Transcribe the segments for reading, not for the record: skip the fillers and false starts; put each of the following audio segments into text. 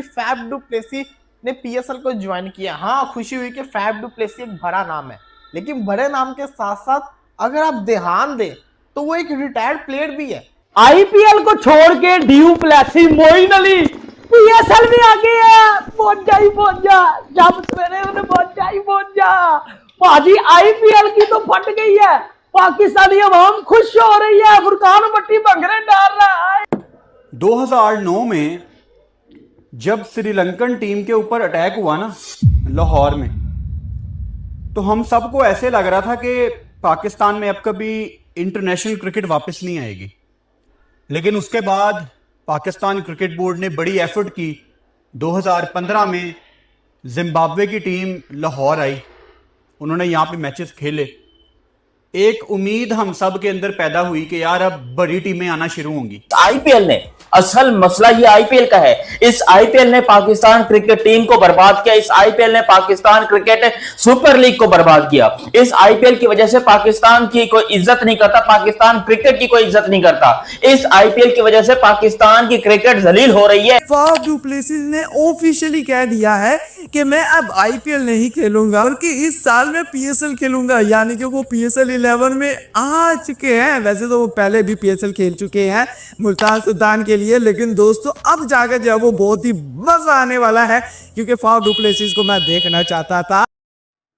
Finally Faf du Plessis ने PSL को join किया। हाँ, खुशी हुई कि फैफ डू प्लेसी एक बड़ा नाम है, लेकिन बड़े नाम के साथ साथ अगर आप ध्यान दें तो वो एक रिटायर्ड प्लेयर भी है। आईपीएल को छोड़ के due Plessis, Moin Ali PSL में आ गए हैं। पहुंच जा, जब सवेरे उन्हें पहुंच जा। भाजी आईपीएल की तो फट गई है, पाकिस्तानी अवाम खुश हो रही है, फुरकान मट्टी भंगरे डाल रहा है। 2009 में जब श्रीलंकन टीम के ऊपर अटैक हुआ ना लाहौर में, तो हम सबको ऐसे लग रहा था कि पाकिस्तान में अब कभी इंटरनेशनल क्रिकेट वापस नहीं आएगी। लेकिन उसके बाद पाकिस्तान क्रिकेट बोर्ड ने बड़ी एफर्ट की। 2015 में जिम्बाब्वे की टीम लाहौर आई, उन्होंने यहाँ पे मैचेस खेले। एक उम्मीद हम सब के अंदर पैदा हुई कि यार अब बड़ी टीमें आना शुरू होंगी। आईपीएल ने, असल मसला ये आईपीएल का है। इस आईपीएल ने पाकिस्तान क्रिकेट टीम को बर्बाद किया। इस आईपीएल ने पाकिस्तान क्रिकेट सुपर लीग को बर्बाद किया। इस आईपीएल की वजह से पाकिस्तान की कोई इज्जत नहीं करता, पाकिस्तान क्रिकेट की कोई इज्जत नहीं करता। इस आईपीएल की वजह से पाकिस्तान की क्रिकेट जलील हो रही है। फाफ डू प्लेसिस ने ऑफिशियली कह दिया है कि मैं अब आईपीएल नहीं खेलूंगा, बल्कि इस साल में पीएसएल खेलूंगा। यानी कि वो पीएसएल 11 में आ चुके हैं। वैसे तो वो पहले भी पीएसएल खेल चुके हैं मुल्तान सुल्तान के लिए, लेकिन दोस्तों अब जाकर जो वो बहुत ही मजा आने वाला है, क्योंकि फाफ डू प्लेसिस को मैं देखना चाहता था।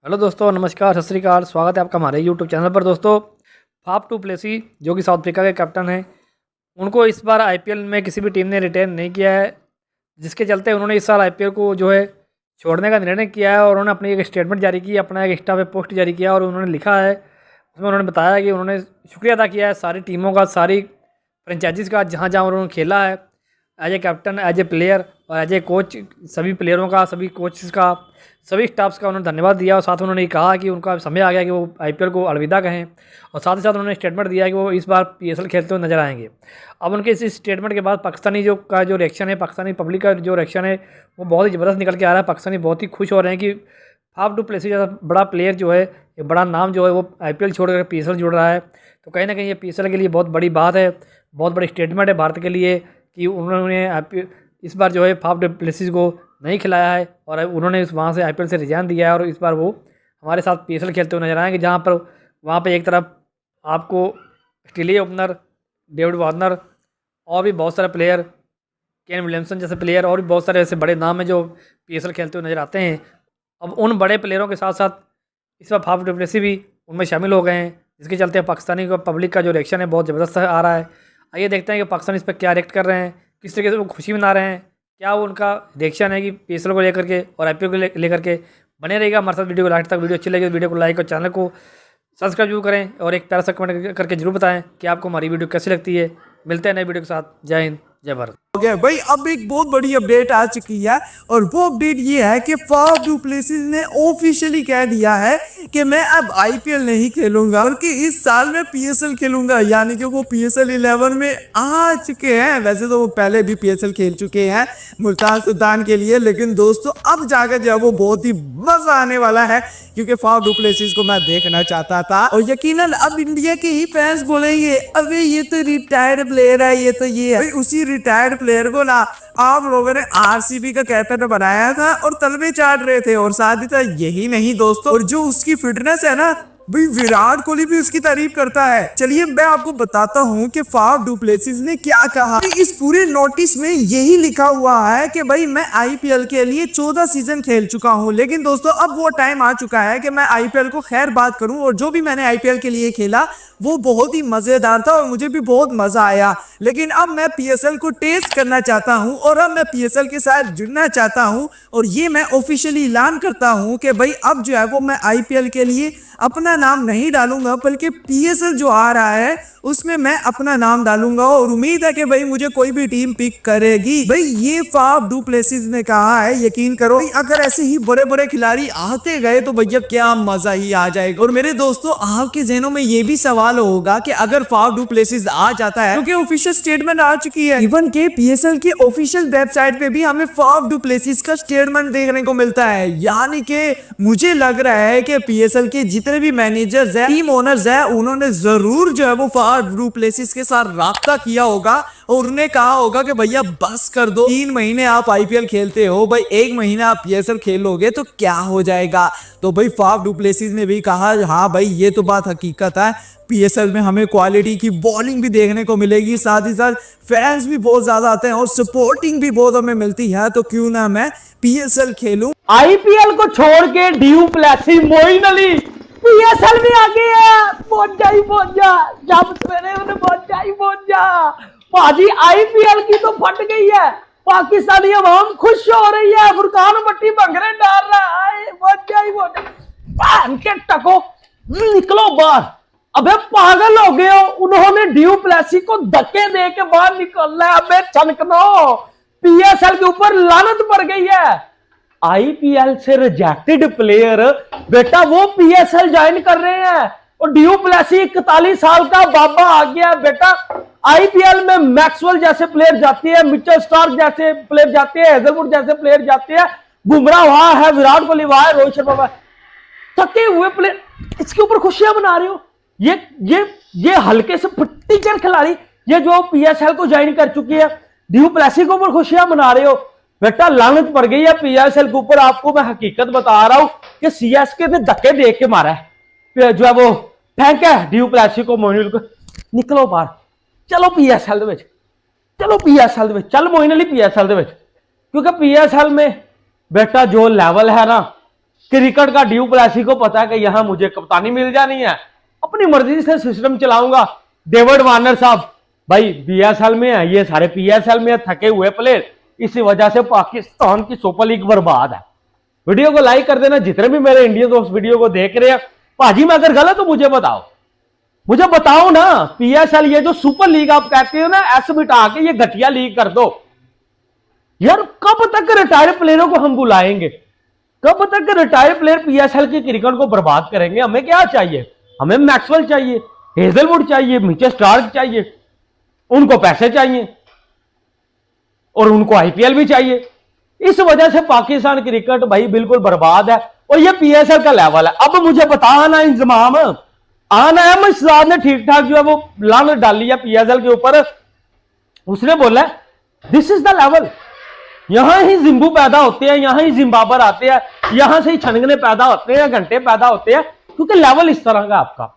हेलो दोस्तों, नमस्कार, सत श्री अकाल, स्वागत है आपका हमारे यूट्यूब चैनल पर। दोस्तों, फाफ डू प्लेसी जो कि साउथ अफ्रीका के कैप्टन हैं, उनको इस बार आईपीएल में किसी भी टीम ने रिटेन नहीं किया है, जिसके चलते उन्होंने इस साल आईपीएल को जो है छोड़ने का निर्णय किया है। और उन्होंने अपनी एक स्टेटमेंट जारी की, अपना एक इंस्टा पे पोस्ट जारी किया और उन्होंने लिखा है, उसमें उन्होंने बताया कि उन्होंने शुक्रिया अदा किया है सारी टीमों का, सारी फ्रेंचाइजीज़ का जहाँ जहाँ उन्होंने खेला है as a captain, as a player और एज ए कोच। सभी प्लेयरों का, सभी कोचेस का, सभी स्टाफ्स का उन्होंने धन्यवाद दिया। और साथ उन्होंने ये कहा कि उनका समय आ गया कि वो आईपीएल को अलविदा कहें। और साथ ही साथ उन्होंने स्टेटमेंट दिया कि वो इस बार पीएसएल खेलते हुए नजर आएंगे। अब उनके इस स्टेटमेंट के बाद पाकिस्तानी जो रिएक्शन है, पाकिस्तानी पब्लिक का जो रिएक्शन है, वो बहुत ही ज़बरदस्त निकल के आ रहा है। पाकिस्तानी बहुत ही खुश हो रहे हैं कि फाफ डू प्लेसी जैसा बड़ा प्लेयर जो है, एक बड़ा नाम जो है, वो आईपीएल छोड़कर पीएसएल जुड़ रहा है। तो कहीं ना कहीं ये पीएसएल के लिए बहुत बड़ी बात है, बहुत बड़ी स्टेटमेंट है भारत के लिए कि उन्होंने इस बार जो है फाफ डू प्लेसी को नहीं खिलाया है और उन्होंने वहाँ से आईपीएल से रिजाइन दिया है। और इस बार वो हमारे साथ पीएसएल खेलते हुए नजर आएंगे, जहाँ पर वहाँ पे एक तरफ आपको ऑस्ट्रेलिया ओपनर डेविड वार्नर और भी बहुत सारे प्लेयर, केन विलियमसन जैसे प्लेयर और भी बहुत सारे ऐसे बड़े नाम हैं जो पीएसएल खेलते हुए नजर आते हैं। अब उन बड़े प्लेयरों के साथ साथ इस बार फाफ डू प्लेसी भी उनमें शामिल हो गए हैं, जिसके चलते पाकिस्तानी का पब्लिक का जो रिएक्शन है बहुत ज़बरदस्त आ रहा है। आइए देखते हैं कि पाकिस्तान इस पर क्या रिएक्ट कर रहे हैं, किस तरीके से वो खुशी मना रहे हैं, क्या वो उनका रिएक्शन है कि पीएसएल को लेकर के और आईपीएल को लेकर के। बने रहेगा हमारे साथ वीडियो को लास्ट तक। वीडियो अच्छी लगी तो वीडियो को लाइक और चैनल को सब्सक्राइब जरूर करें और एक प्यारा सा कमेंट करके जरूर बताएं कि आपको हमारी वीडियो कैसी लगती है। मिलते हैं नए वीडियो के साथ। जय हिंद, जय भारत। हो गया भाई, अब एक बहुत बड़ी अपडेट आ चुकी है और वो अपडेट ये है कि फाफ डू प्लेसिस ने ऑफिशियली कह दिया है कि मैं अब आईपीएल नहीं खेलूंगा, बल्कि इस साल में पीएसएल खेलूंगा। यानी कि वो पीएसएल 11 में आ चुके हैं। वैसे तो वो पहले भी पीएसएल खेल चुके हैं मुल्तान सुल्तान के लिए, लेकिन दोस्तों अब जाकर जो वो बहुत ही मजा आने वाला है, क्योंकि फाफ डू प्लेसिस को मैं देखना चाहता था। और यकीनन अब इंडिया के ही फैंस बोलेंगे, अबे ये तो रिटायर्ड प्लेयर है, ये तो ये है। उसी रिटायर्ड प्लेयर को ना आप लोगों ने आरसीबी का कैप्टन बनाया था और तलबे चाट रहे थे। और साथ ही साथ यही नहीं दोस्तों, और जो उसकी फिटनेस है ना भाई, विराट कोहली भी उसकी तारीफ करता है। चलिए मैं आपको बताता हूँ कि फाफ डू प्लेसिस ने क्या कहा। इस पूरे नोटिस में यही लिखा हुआ है कि भाई मैं आईपीएल के लिए 14 सीजन खेल चुका हूँ, लेकिन दोस्तों अब वो टाइम आ चुका है कि मैं आईपीएल को खैर बात करूँ। और जो भी मैंने आईपीएल के लिए खेला वो बहुत ही मजेदार था और मुझे भी बहुत मजा आया, लेकिन अब मैं पीएसएल को टेस्ट करना चाहता हूं और अब मैं पीएसएल के साथ जुड़ना चाहता हूं। और ये मैं ऑफिशियली ऐलान करता हूं कि भाई अब जो है वो मैं आईपीएल के लिए अपना नाम नहीं डालूंगा, बल्कि पीएसएल जो आ रहा है उसमें मैं अपना नाम डालूंगा। और उम्मीद है कि भाई मुझे कोई भी टीम पिक करेगी। भाई ये फाफ डू प्लेसिस ने कहा है, यकीन करो अगर ऐसे ही बड़े बड़े खिलाड़ी आते गए तो भैया क्या मजा ही आ जाएगा। और मेरे दोस्तों, आपके जहनों में ये भी सवाल होगा कि अगर फाफ डू प्लेसिस आ जाता है, क्योंकि ऑफिशियल स्टेटमेंट आ चुकी है, इवन के पीएसएल की ऑफिशियल वेबसाइट पे भी हमें फाफ डू प्लेसिस का स्टेटमेंट देखने को मिलता है। यानी कि मुझे लग रहा है कि पीएसएल के जितने भी मैनेजर्स हैं, टीम ओनर्स हैं, उन्होंने जरूर जो है वो फाफ फाफ डू प्लेसिस के साथ राब्ता किया होगा और उन्हें कहा होगा कि भैया बस कर दो, 3 महीने आप आईपीएल खेलते हो भाई, 1 महीना आप पीएसएल खेलोगे तो क्या हो जाएगा। तो भाई फाफ डू प्लेसिस ने भी कहा हाँ भाई ये तो बात हकीकत है, पीएसएल में हमें क्वालिटी की बॉलिंग भी देखने को मिलेगी, साथ ही साथ फैंस भी बहुत ज्यादा आते हैं और सपोर्टिंग भी बहुत हमें मिलती है, तो क्यों ना मैं पीएसएल खेलूं। आईपीएल को छोड़ के due Plessis, Moin Ali PSL में आ गए हैं। पहुंच जा, जब सवेरे उन्हें पहुंच जा भाजी, आईपीएल की तो फट गई है, पाकिस्तानी अवाम खुश हो रही है, फुरकान मट्टी भंगरे डाल रहा है, पहुंच के टको, निकलो बाहर। अबे पागल हो गए हो, उन्होंने ड्यू प्लेसी को धक्के दे के बाहर निकलना है। अबे चनकनो, पीएसएल के ऊपर लानत पड़ गई है। आईपीएल से रिजेक्टेड प्लेयर बेटा वो पीएसएल ज्वाइन कर रहे हैं, और ड्यू प्लेसी 41 साल का बाबा आ गया बेटा। आईपीएल में मैक्सवेल जैसे प्लेयर जाते हैं, मिचेल स्टार्क जैसे प्लेयर जाते हैं, हेजलवुड जैसे प्लेयर जाते हैं, बुमराह वहां है, विराट कोहली वहां है, रोहित शर्मा थके हुए प्लेयर, इसके ऊपर खुशियां मना रहे हो। ये हल्के से टीचर खिलाड़ी, ये जो पीएसएल को ज्वाइन कर चुकी है, ड्यू प्लेसी के ऊपर खुशियां मना रहे हो बेटा। लानत पड़ गई है पीएसएल के ऊपर। आपको मैं हकीकत बता रहा हूं कि सीएसके ने धक्के दे के मारा है, जो है वो फेंका है ड्यू प्लेसी को, मोइन अली को। निकलो बाहर, चलो पीएसएल दे विच, चल मोइन अली पीएसएल दे विच, क्योंकि पीएसएल में बेटा जो लेवल है ना क्रिकेट का, ड्यू प्लेसी को पता है कि यहां मुझे कप्तानी मिल जानी है, अपनी मर्जी से सिस्टम चलाऊंगा। डेविड वार्नर साहब भाई पीएसएल में है, ये सारे पीएसएल में थके हुए प्लेयर, इसी वजह से पाकिस्तान की सुपर लीग बर्बाद है। वीडियो को लाइक कर देना, जितने भी मेरे इंडियन दोस्त वीडियो को देख रहे हैं। भाजी मैं अगर गलत तो मुझे बताओ ना। पीएसएल ये जो सुपर लीग आप कहते हो ना, एस बिठा के ये घटिया लीग कर दो यार। कब तक रिटायर्ड प्लेयरों को हम बुलाएंगे, कब तक रिटायर्ड प्लेयर पीएसएल की क्रिकेट को बर्बाद करेंगे। हमें क्या चाहिए, हमें मैक्सवेल चाहिए, हेजलवुड चाहिए, मिचेल स्टार्क चाहिए, उनको पैसे चाहिए और उनको आईपीएल भी चाहिए। इस वजह से पाकिस्तान क्रिकेट भाई बिल्कुल बर्बाद है, और ये पीएसएल का लेवल है। अब मुझे बताना इंतजाम आना है, मुश्ताक ने ठीक ठाक जो है वो लानत डाली है पीएसएल के ऊपर। उसने बोला दिस इज द लेवल, यहां ही जिम्बू पैदा होते हैं, यहां ही जिम्बाबर आते हैं, यहां से ही छनगने पैदा होते हैं, घंटे पैदा होते हैं, क्योंकि लेवल इस तरह का आपका।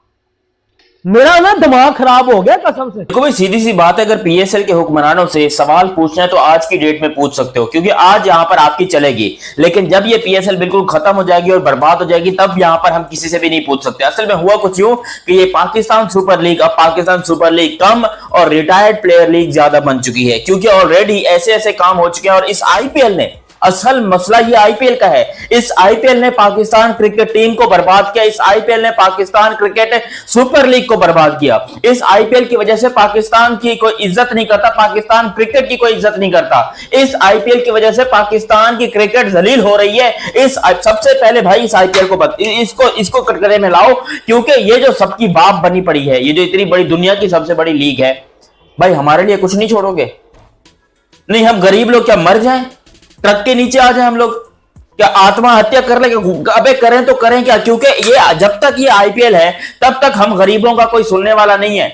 मेरा ना दिमाग खराब हो गया कसम से। देखो भाई सीधी सी बात है, अगर पीएसएल के हुक्मरानों से सवाल पूछना है तो आज की डेट में पूछ सकते हो, क्योंकि आज यहां पर आपकी चलेगी, लेकिन जब ये पीएसएल बिल्कुल खत्म हो जाएगी और बर्बाद हो जाएगी तब यहां पर हम किसी से भी नहीं पूछ सकते। असल में हुआ कुछ यूं कि ये पाकिस्तान सुपर लीग, अब पाकिस्तान सुपर लीग कम और रिटायर्ड प्लेयर लीग ज्यादा बन चुकी है, क्योंकि ऑलरेडी ऐसे ऐसे काम हो चुके हैं। और इस आईपीएल ने, असल मसला ये आईपीएल का है, इस आईपीएल ने पाकिस्तान क्रिकेट टीम को बर्बाद किया, इस आईपीएल ने पाकिस्तान क्रिकेट सुपर लीग को बर्बाद किया। इस आईपीएल की वजह से पाकिस्तान की कोई इज्जत नहीं करता, पाकिस्तान क्रिकेट की कोई इज्जत नहीं करता। इस आईपीएल की वजह से पाकिस्तान की क्रिकेट जलील हो रही है। सबसे पहले भाई इस आईपीएल को इसको कटघरे में लाओ, क्योंकि ये जो सबकी बाप बनी पड़ी है, ये जो इतनी बड़ी दुनिया की सबसे बड़ी लीग है, भाई हमारे लिए कुछ नहीं छोड़ोगे? नहीं, हम गरीब लोग क्या मर जाएं, ट्रक के नीचे आ जाए हम लोग, क्या आत्महत्या कर ले? अबे करें तो करें क्या? क्योंकि ये जब तक ये आईपीएल है तब तक हम गरीबों का कोई सुनने वाला नहीं है।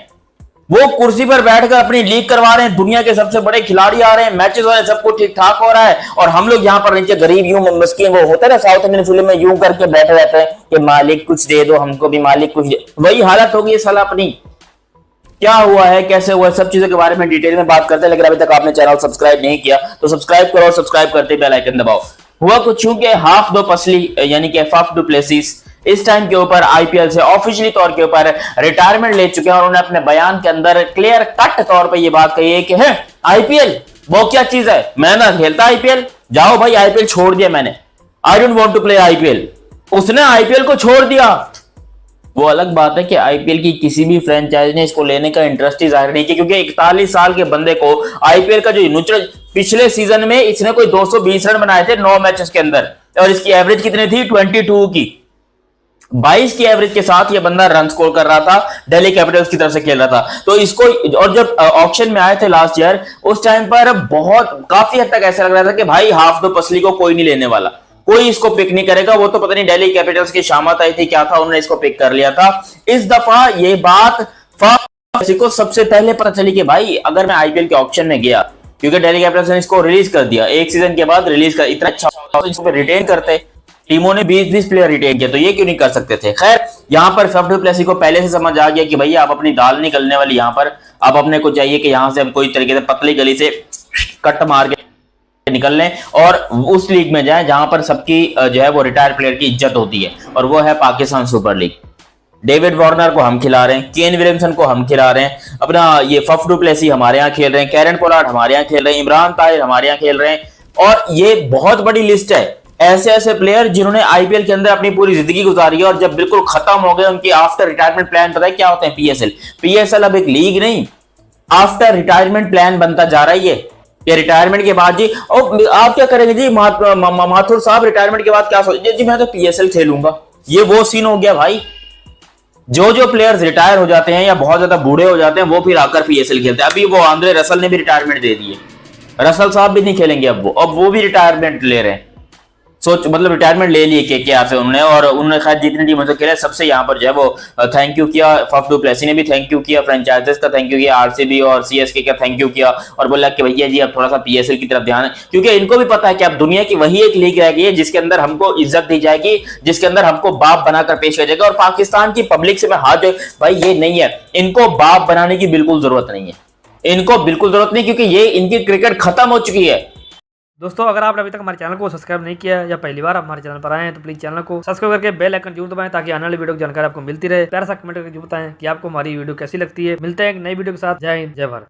वो कुर्सी पर बैठकर अपनी लीग करवा रहे हैं, दुनिया के सबसे बड़े खिलाड़ी आ रहे हैं, मैचेस हो रहे हैं, सब कुछ ठीक ठाक हो रहा है, और हम लोग यहाँ पर नीचे गरीब यूं मस्किन, वो होता है ना साउथ इंडियन फिल्म में, यूं करके बैठे रहते हैं कि मालिक कुछ दे दो, हमको भी मालिक कुछ दे। वही हालत होगी साला अपनी। क्या हुआ है, कैसे हुआ है, सब चीजों के बारे में डिटेल में बात करते हैं। लेकिन अभी तक आपने चैनल सब्सक्राइब नहीं किया तो सब्सक्राइब करो, और सब्सक्राइब करते बेल आइकन दबाओ। हुआ कुछ यूं कि हाफ दो पसली यानी कि फाफ डू प्लेसिस इस टाइम के ऊपर आईपीएल से ऑफिशियली तौर के ऊपर रिटायरमेंट ले चुके हैं, और उन्होंने अपने बयान के अंदर क्लियर कट तौर पर यह बात कही है कि है आईपीएल वो क्या चीज है, मैं ना खेलता आईपीएल, जाओ भाई आईपीएल छोड़ दिया मैंने, I don't want to play IPL. उसने आईपीएल को छोड़ दिया। वो अलग बात है कि आईपीएल की किसी भी फ्रेंचाइज ने इसको लेने का इंटरेस्ट ही जाहिर नहीं किया, क्योंकि 41 साल के बंदे को आईपीएल का जो नुचड़, पिछले सीजन में इसने कोई 220 रन बनाए थे 9 मैचेस के अंदर, और इसकी एवरेज कितनी थी 22 की, 22 की एवरेज के साथ ये बंदा रन स्कोर कर रहा था, दिल्ली कैपिटल्स की तरफ से खेल रहा था। तो इसको, और जब ऑक्शन में आए थे लास्ट ईयर, उस टाइम पर बहुत काफी हद तक ऐसा लग रहा था कि भाई हाफ दो पसली को कोई नहीं लेने वाला, कोई इसको पिक नहीं करेगा। वो तो पता नहीं दिल्ली कैपिटल्स की शामत आई थी क्या था, उन्होंने इसको पिक कर लिया था। इस दफा ये बात किसी को सबसे पहले पता चली कि भाई अगर मैं आईपीएल के ऑक्शन में गया, क्योंकि दिल्ली कैपिटल्स ने इसको रिलीज कर दिया एक सीजन के बाद, रिलीज कर इतना अच्छा तो इसको रिटेन करते, टीमों ने 20-20 प्लेयर रिटेन किया, तो ये क्यों नहीं कर सकते थे। खैर यहाँ पर फैफ डू प्लेसी को पहले से समझ आ गया कि भैया आप अपनी दाल निकलने वाली, यहाँ पर आप अपने को चाहिए कि यहाँ से हम कोई तरीके से पतली गली से कट मार के निकल लें और उस लीग में जाएं जहां पर सबकी जो है वो रिटायर्ड प्लेयर की इज्जत होती है, और वो है Pakistan super league. David Warner को हम खिला रहे हैं, केन विलियमसन को हम खिला रहे हैं, अपना ये फफ डू प्लेसी हमारे यहाँ खेल रहे हैं, कैरन पोलार्ड हमारे यहाँ खेल रहे हैं, इमरान ताहिर हमारे यहाँ खेल रहे हैं, और ये बहुत बड़ी लिस्ट है ऐसे ऐसे प्लेयर जिन्होंने आईपीएल के अंदर अपनी पूरी जिंदगी गुजारी है और जब बिल्कुल खत्म हो गए उनकी आफ्टर रिटायरमेंट प्लान, पता है क्या होते हैं? पीएसएल अब एक लीग नहीं, आफ्टर रिटायरमेंट प्लान बनता जा रहा है ये रिटायरमेंट के बाद जी। और आप क्या करेंगे जी माथुर साहब, रिटायरमेंट के बाद क्या सोचेंगे जी? मैं तो पीएसएल खेलूंगा। ये वो सीन हो गया भाई, जो प्लेयर्स रिटायर हो जाते हैं या बहुत ज्यादा बूढ़े हो जाते हैं वो फिर आकर पीएसएल खेलते हैं। अभी वो आंद्रे रसल ने भी रिटायरमेंट दे दी है, रसल साहब भी नहीं खेलेंगे अब वो भी रिटायरमेंट ले रहे हैं। सोच मतलब रिटायरमेंट ले लिए केकेआर से उन्होंने, और उन्होंने खैर जितनी टीमों से खेला सबसे यहाँ पर जो है वो थैंक यू किया। फफ डू प्लेसी ने भी थैंक यू किया, फ्रेंचाइजेस का थैंक यू किया, आरसीबी और सीएसके का थैंक यू किया, और बोला कि भैया जी अब थोड़ा सा पीएसएल की तरफ ध्यान है, क्योंकि इनको भी पता है कि अब दुनिया की वही एक लीग रह गई है जिसके अंदर हमको इज्जत दी जाएगी, जिसके अंदर हमको बाप बनाकर पेश किया जाएगा। और पाकिस्तान की पब्लिक से मैं हाथ जोड़, भाई ये नहीं है, इनको बाप बनाने की बिल्कुल जरूरत नहीं है, इनको बिल्कुल जरूरत नहीं, क्योंकि ये इनकी क्रिकेट खत्म हो चुकी है। दोस्तों अगर आपने अभी तक हमारे चैनल को सब्सक्राइब नहीं किया है या पहली बार आप हमारे चैनल पर आए हैं तो प्लीज चैनल को सब्सक्राइब करके बेल आइकन जरूर दबाएं ताकि आने वाली वीडियो की जानकारी आपको मिलती रहे। प्यारा सा कमेंट करके जरूर बताएं कि आपको हमारी वीडियो कैसी लगती है। मिलते हैं एक नई वीडियो के साथ। जय हिंद, जय भारत।